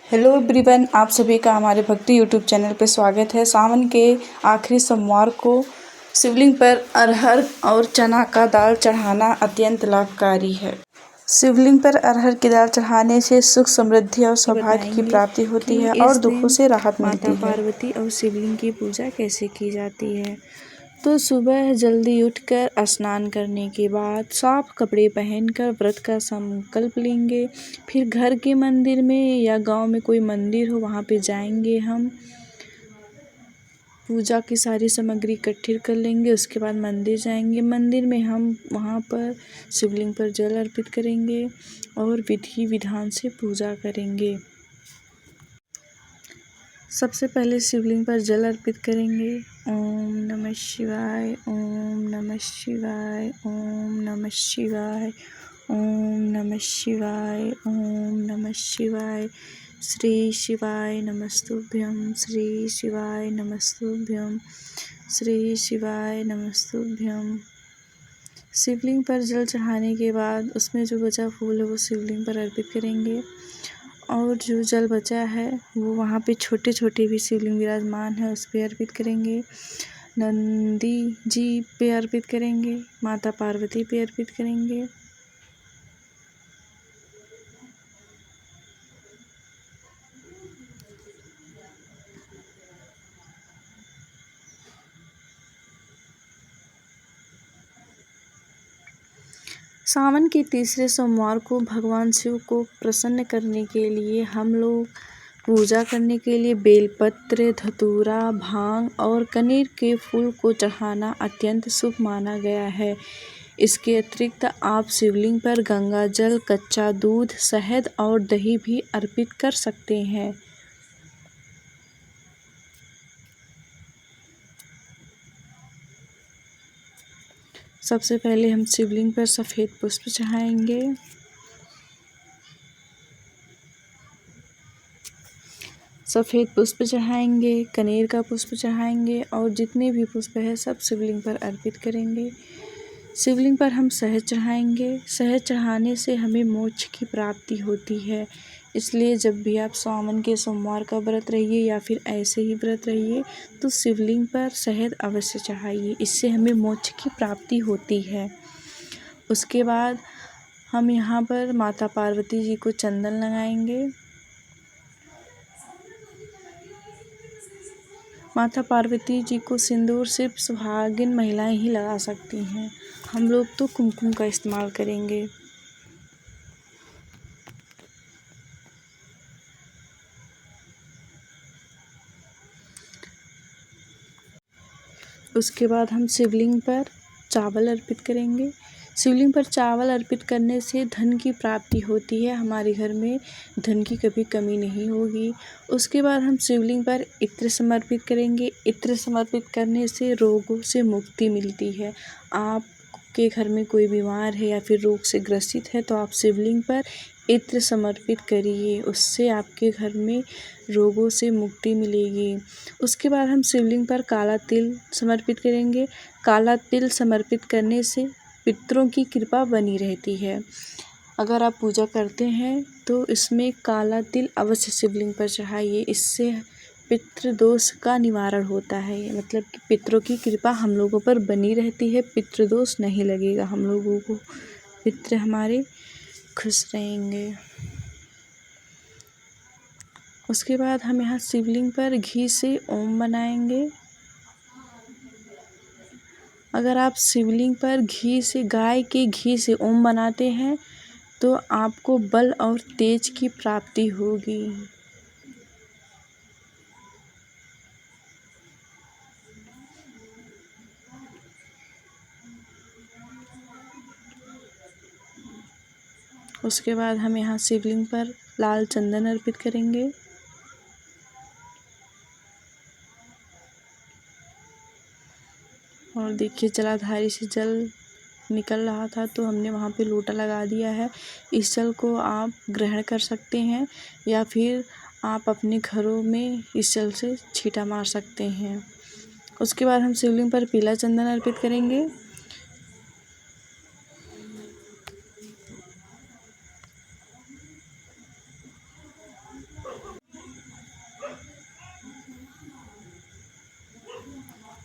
Hello everyone, आप सभी का हमारे भक्ति यूट्यूब चैनल पर स्वागत है। सावन के आखिरी सोमवार को शिवलिंग पर अरहर और चना का दाल चढ़ाना अत्यंत लाभकारी है। शिवलिंग पर अरहर की दाल चढ़ाने से सुख, समृद्धि और सौभाग्य की प्राप्ति होती है और दुखों से राहत मिलती है। माता पार्वती और शिवलिंग की पूजा कैसे की जाती है? तो सुबह जल्दी उठकर स्नान करने के बाद साफ कपड़े पहनकर व्रत का संकल्प लेंगे। फिर घर के मंदिर में या गांव में कोई मंदिर हो वहां पे जाएंगे। हम पूजा की सारी सामग्री इकट्ठी कर लेंगे। उसके बाद मंदिर जाएंगे। मंदिर में हम वहां पर शिवलिंग पर जल अर्पित करेंगे और विधि विधान से पूजा करेंगे। सबसे पहले शिवलिंग पर जल अर्पित करेंगे। ओम नमः शिवाय, ओम नमः शिवाय, ओम नमः शिवाय, ओम नमः शिवाय, ओम नमः शिवाय। श्री शिवाय नमस्तुभ्यं, श्री शिवाय नमस्तुभ्यं, श्री शिवाय नमस्तुभ्यं। शिवलिंग पर जल चढ़ाने के बाद उसमें जो बचा फूल है वो शिवलिंग पर अर्पित करेंगे और जो जल बचा है वो वहाँ पे छोटे छोटे भी शिवलिंग विराजमान है उस पे अर्पित करेंगे। नंदी जी पे अर्पित करेंगे, माता पार्वती पे अर्पित करेंगे। सावन के तीसरे सोमवार को भगवान शिव को प्रसन्न करने के लिए हम लोग पूजा करने के लिए बेलपत्र, धतूरा, भांग और कनेर के फूल को चढ़ाना अत्यंत शुभ माना गया है। इसके अतिरिक्त आप शिवलिंग पर गंगा जल, कच्चा दूध, शहद और दही भी अर्पित कर सकते हैं। सबसे पहले हम शिवलिंग पर सफ़ेद पुष्प चढ़ाएंगे। सफ़ेद पुष्प चढ़ाएंगे, कनेर का पुष्प चढ़ाएंगे और जितने भी पुष्प है सब शिवलिंग पर अर्पित करेंगे। शिवलिंग पर हम शहद चढ़ाएंगे। शहद चढ़ाने से हमें मोक्ष की प्राप्ति होती है। इसलिए जब भी आप सावन के सोमवार का व्रत रहिए या फिर ऐसे ही व्रत रहिए तो शिवलिंग पर शहद अवश्य चढ़ाइए, इससे हमें मोक्ष की प्राप्ति होती है। उसके बाद हम यहाँ पर माता पार्वती जी को चंदन लगाएंगे। माता पार्वती जी को सिंदूर सिर्फ सुहागिन महिलाएं ही लगा सकती हैं। हम लोग तो कुमकुम का इस्तेमाल करेंगे। उसके बाद हम शिवलिंग पर चावल अर्पित करेंगे। शिवलिंग पर चावल अर्पित करने से धन की प्राप्ति होती है। हमारे घर में धन की कभी कमी नहीं होगी। उसके बाद हम शिवलिंग पर इत्र समर्पित करेंगे। इत्र समर्पित करने से रोगों से मुक्ति मिलती है। आपके घर में कोई बीमार है या फिर रोग से ग्रसित है तो आप शिवलिंग पर इत्र समर्पित करिए, उससे आपके घर में रोगों से मुक्ति मिलेगी। उसके बाद हम शिवलिंग पर काला तिल समर्पित करेंगे। काला तिल समर्पित करने से पितरों की कृपा बनी रहती है। अगर आप पूजा करते हैं तो इसमें काला तिल अवश्य शिवलिंग पर चढ़ाइए, इससे पितृ दोष का निवारण होता है। मतलब कि पितरों की कृपा हम लोगों पर बनी रहती है, पितृ दोष नहीं लगेगा हम लोगों को, पितृ हमारे खुश रहेंगे। उसके बाद हम यहाँ शिवलिंग पर घी से ओम बनाएंगे। अगर आप शिवलिंग पर घी से, गाय के घी से ओम बनाते हैं तो आपको बल और तेज की प्राप्ति होगी। उसके बाद हम यहाँ शिवलिंग पर लाल चंदन अर्पित करेंगे। और देखिए जलाधारी से जल निकल रहा था तो हमने वहाँ पे लोटा लगा दिया है। इस जल को आप ग्रहण कर सकते हैं या फिर आप अपने घरों में इस जल से छींटा मार सकते हैं। उसके बाद हम शिवलिंग पर पीला चंदन अर्पित करेंगे।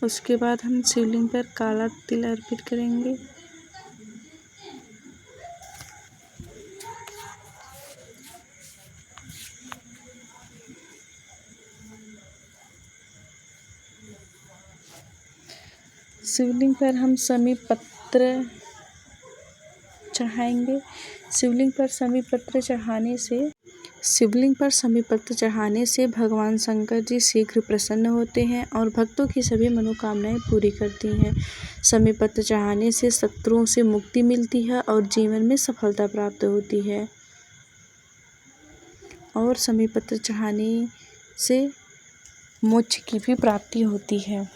उसके बाद हम शिवलिंग पर काला तिल अर्पित करेंगे। शिवलिंग पर हम शमी पत्र चढ़ाएंगे। शिवलिंग पर शमी पत्र चढ़ाने से भगवान शंकर जी शीघ्र प्रसन्न होते हैं और भक्तों की सभी मनोकामनाएं पूरी करती हैं। शमी पत्र चढ़ाने से शत्रुओं से मुक्ति मिलती है और जीवन में सफलता प्राप्त होती है। और शमी पत्र चढ़ाने से मोक्ष की भी प्राप्ति होती है।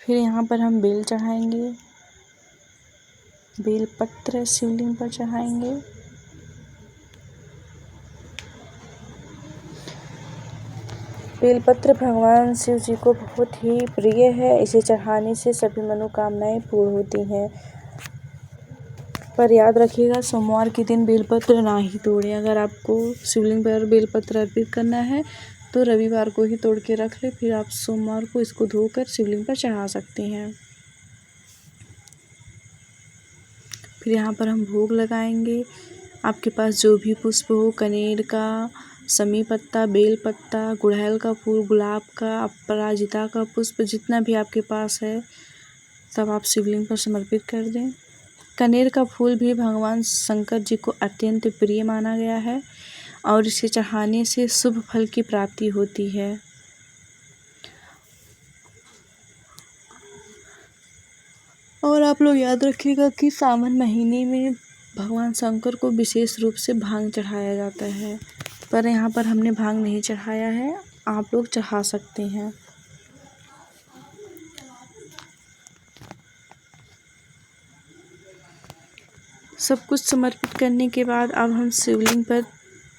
फिर यहाँ पर हम बेल चढ़ाएंगे। बेल पत्र शिवलिंग पर चढ़ाएंगे। बेलपत्र भगवान शिव जी को बहुत ही प्रिय है। इसे चढ़ाने से सभी मनोकामनाएं पूर्ण होती हैं। पर याद रखिएगा, सोमवार के दिन बेलपत्र ना ही तोड़ें। अगर आपको शिवलिंग पर बेलपत्र अर्पित करना है तो रविवार को ही तोड़ के रख ले, फिर आप सोमवार को इसको धोकर शिवलिंग पर चढ़ा सकते हैं। फिर यहाँ पर हम भोग लगाएंगे। आपके पास जो भी पुष्प हो, कनेर का, शमी पत्ता, बेल पत्ता, गुड़हल का फूल, गुलाब का, अपराजिता का पुष्प, जितना भी आपके पास है सब आप शिवलिंग पर समर्पित कर दें। कनेर का फूल भी भगवान शंकर जी को अत्यंत प्रिय माना गया है और इसे चढ़ाने से शुभ फल की प्राप्ति होती है। और आप लोग याद रखिएगा कि सावन महीने में भगवान शंकर को विशेष रूप से भांग चढ़ाया जाता है, पर यहाँ पर हमने भांग नहीं चढ़ाया है। आप लोग चढ़ा सकते हैं। सब कुछ समर्पित करने के बाद अब हम शिवलिंग पर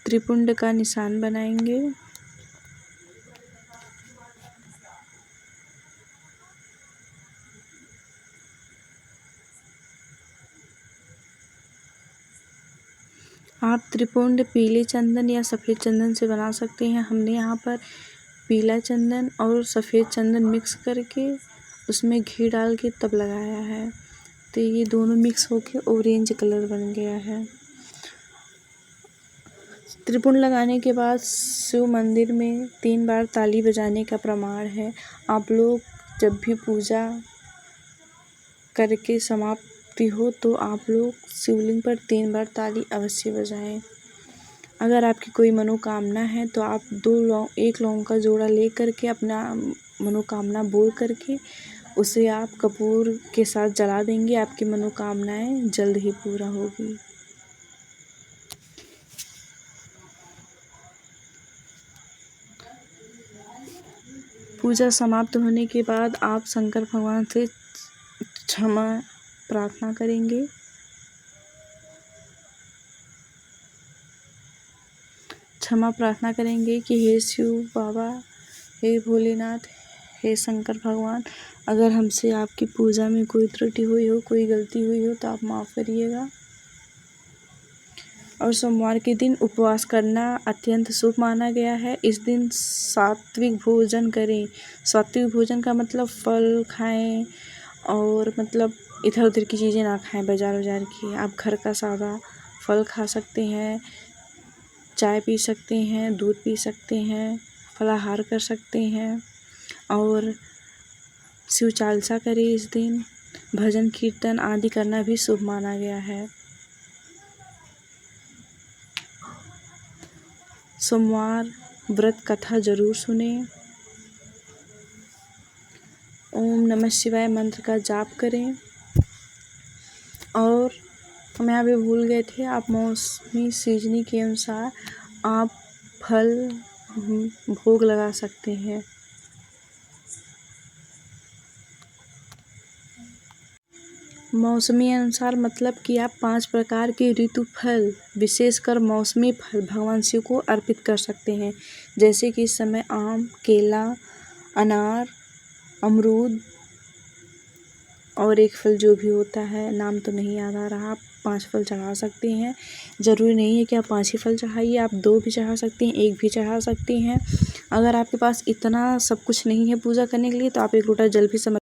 त्रिपुंड का निशान बनाएंगे। आप त्रिपुंड पीले चंदन या सफ़ेद चंदन से बना सकते हैं। हमने यहाँ पर पीला चंदन और सफ़ेद चंदन मिक्स करके उसमें घी डाल के तब लगाया है, तो ये दोनों मिक्स होके ऑरेंज कलर बन गया है। त्रिपुंड लगाने के बाद शिव मंदिर में 3 बार ताली बजाने का प्रमाण है। आप लोग जब भी पूजा करके समाप्ति हो तो आप लोग शिवलिंग पर 3 बार ताली अवश्य बजाएं। अगर आपकी कोई मनोकामना है तो आप 1 लौंग का जोड़ा ले करके अपना मनोकामना बोल करके उसे आप कपूर के साथ जला देंगे। आपकी मनोकामनाएं जल्द ही पूरा होगी। पूजा समाप्त होने के बाद आप शंकर भगवान से क्षमा प्रार्थना करेंगे। क्षमा प्रार्थना करेंगे कि हे शिव बाबा, हे भोलेनाथ, हे शंकर भगवान, अगर हमसे आपकी पूजा में कोई त्रुटि हुई हो, कोई गलती हुई हो तो आप माफ़ करिएगा। और सोमवार के दिन उपवास करना अत्यंत शुभ माना गया है। इस दिन सात्विक भोजन करें। सात्विक भोजन का मतलब फल खाएं और मतलब इधर उधर की चीज़ें ना खाएं, बाज़ार की। आप घर का सादा फल खा सकते हैं, चाय पी सकते हैं, दूध पी सकते हैं, फलाहार कर सकते हैं और शिव चालीसा करें। इस दिन भजन कीर्तन आदि करना भी शुभ माना गया है। सोमवार व्रत कथा जरूर सुने। ओम नमः शिवाय मंत्र का जाप करें। और हम यहाँ पे भूल गए थे, आप मौसमी सीजनी के अनुसार आप फल भोग लगा सकते हैं। मौसमी अनुसार मतलब कि आप 5 प्रकार के ऋतु फल, विशेषकर मौसमी फल भगवान शिव को अर्पित कर सकते हैं। जैसे कि इस समय आम, केला, अनार, अमरूद और एक फल जो भी होता है, नाम तो नहीं याद आ रहा, आप 5 फल चढ़ा सकते हैं। ज़रूरी नहीं है कि आप 5 ही फल चढ़ाइए, आप 2 भी चढ़ा सकते हैं, 1 भी चढ़ा सकते हैं। अगर आपके पास इतना सब कुछ नहीं है पूजा करने के लिए तो आप 1 लोटा जल भी